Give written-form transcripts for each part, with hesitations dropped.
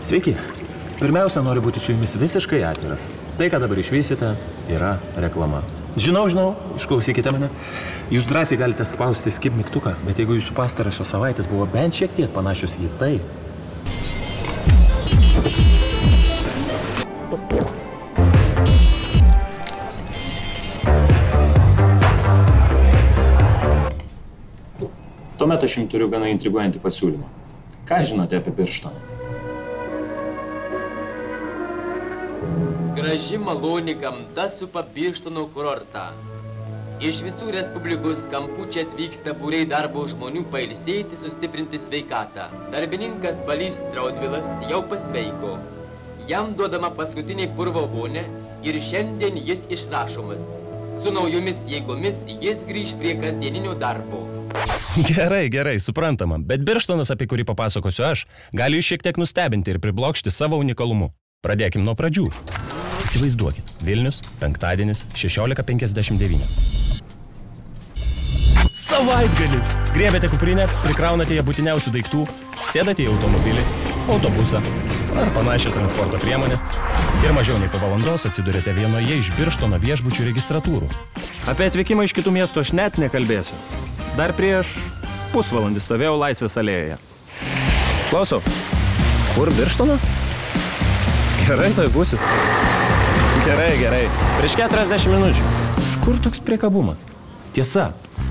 Sveiki. Pirmiausia, noriu būti su jumis visiškai atviras. Tai, ką dabar išvysite, yra reklama. Žinau, išklausykite mane. Jūs drąsiai galite spausti skip mygtuką, bet jeigu jūsų pastarosios savaitės buvo bent šiek tiek panašios į tai... Tuomet aš jums turiu gana intriguojantį pasiūlymą. Ką žinote apie Birštoną? Graži maloni gamta supa Birštono kurortą. Iš visų Respublikos kampų čia atvyksta būriai darbo žmonių pailsėti, sustiprinti sveikatą. Darbininkas Balys Draudvilas jau pasveiko. Jam duodama paskutinė purvo vonė ir šiandien jis išrašomas. Su naujomis jėgomis jis grįž prie kasdieninio darbo. Gerai, suprantama, bet Birštonas, apie kurį papasakosiu aš, gali jūs šiek tiek nustebinti ir priblokšti savo unikalumu. Pradėkim nuo pradžių. Įsivaizduokit, Vilnius, penktadienis, 16:59. Savaitgalis! Griebėte kuprinę, prikraunate ją būtiniausių daiktų, sėdate į automobilį, autobusą ar panašią transporto priemonę ir mažiau nei po valandos atsidurėte vienoje iš Birštono viešbučių registratūrų. Apie atvykimą iš kitų miestų aš net nekalbėsiu. Dar prieš pusvalandį stovėjau Laisvės alėjoje. Klausau, kur Birštono? Gerai, tai būsiu. Gerai. Prieš 40 minučių. Iš kur toks priekabumas? Tiesa,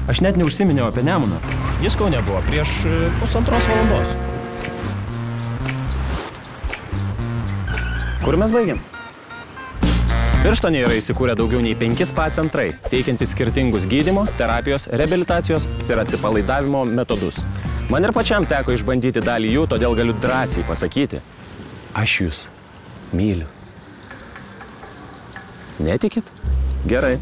aš net neužsiminiau apie Nemuną. Jis Kaune buvo prieš 1,5 valandos. Kur mes baigiam? Birštone yra įsikūrę daugiau nei 5 spa centrai, teikiantys skirtingus gydymo, terapijos, reabilitacijos ir atsipalaidavimo metodus. Man ir pačiam teko išbandyti dalį jų, todėl galiu drąsiai pasakyti. Aš jūs myliu. Netikit? Gerai.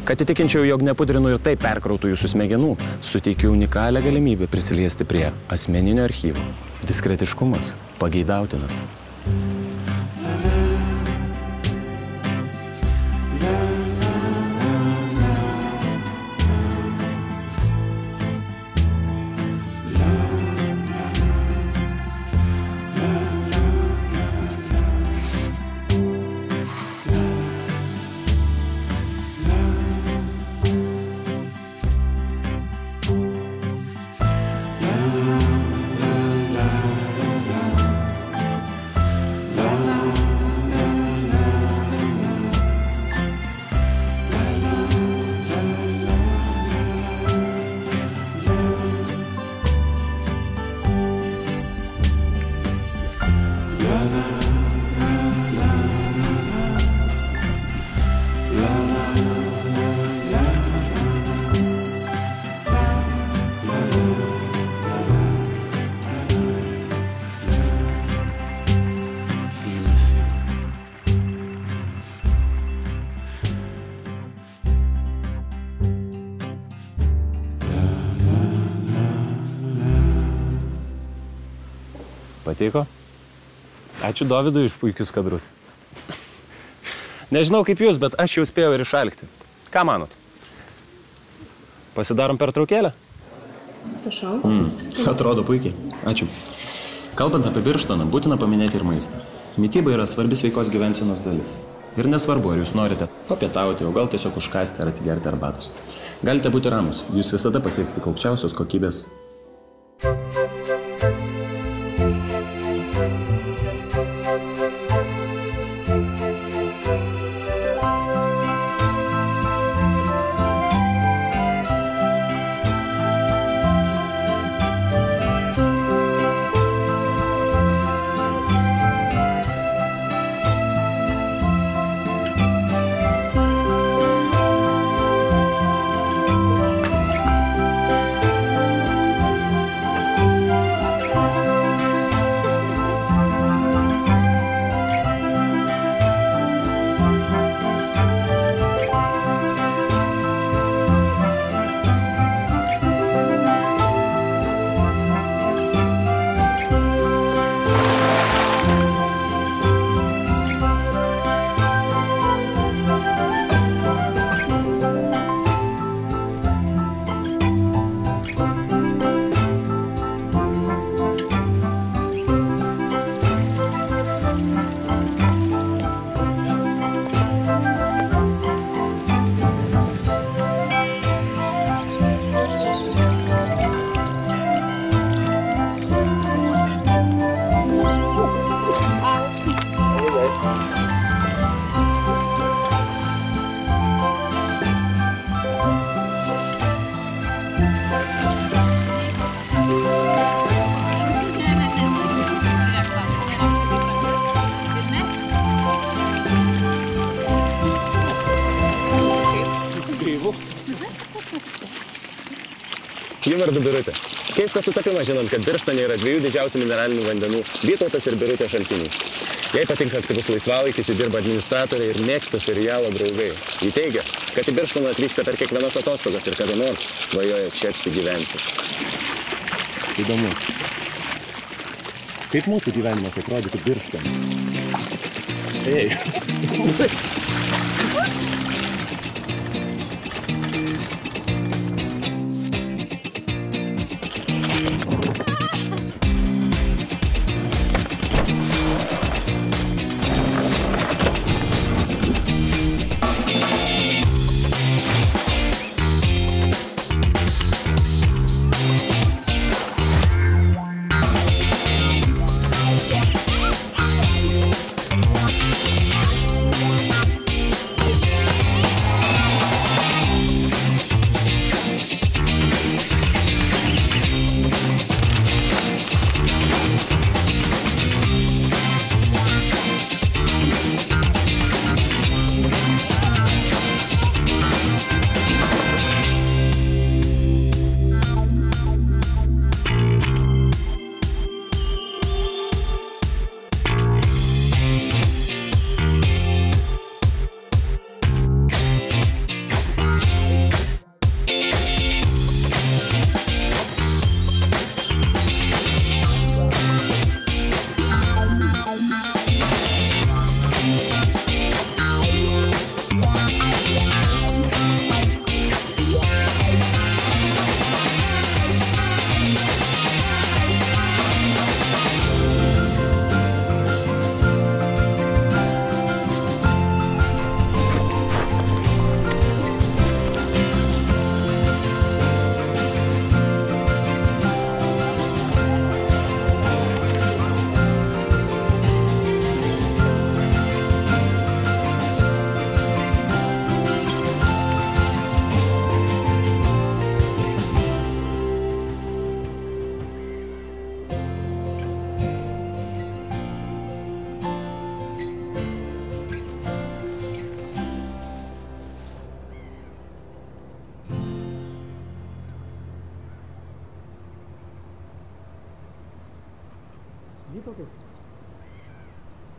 Kad įtikinčiau, jog nepudrinu ir taip perkrautų jūsų smegenų, suteikiu unikalią galimybę prisiliesti prie asmeninio archyvo. Diskretiškumas pageidautinas. Patiko? Ačiū Dovydui iš puikius kadrus. Nežinau kaip jūs, bet aš jau spėjau ir išalkti. Ką manot? Pasidarom pertraukėlę? Prašau. Atrodo puikiai. Ačiū. Kalbant apie Birštoną, būtina paminėti ir maistą. Mityba yra svarbi sveikos gyvensenos dalis. Ir nesvarbu, ar jūs norite papietauti, o gal tiesiog užkąsti ar atsigerti arbatos. Galite būti ramus, jūs visada pasieksite aukščiausios kokybės. Ji vardu Birutė. Keistas sutapimas, žinant, kad Birštone yra 2 didžiausių mineralinių vandenų – Vytautas ir Birutė šaltiniai. Jai patinka aktyvus laisvalaikis, ji dirba administratoriai ir mėgsta serialo Draugai. Ji teigia, kad į Birštoną atvyksta per kiekvienas atostogas ir kada nors svajoja čia apsigyventi. Įdomu. Kaip mūsų gyvenimas atrodytų Birštone? Ei.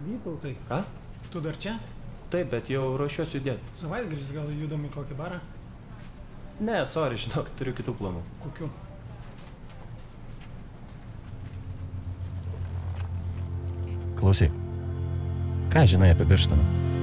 Vytautai. Ką? Tu dar čia? Taip, bet jau ruošiuosi judėti. Savaitgalis gal judam į kokį barą? Ne, sorry, žinok, turiu kitų planų. Kokių? Klausyk, ką žinai apie Birštoną?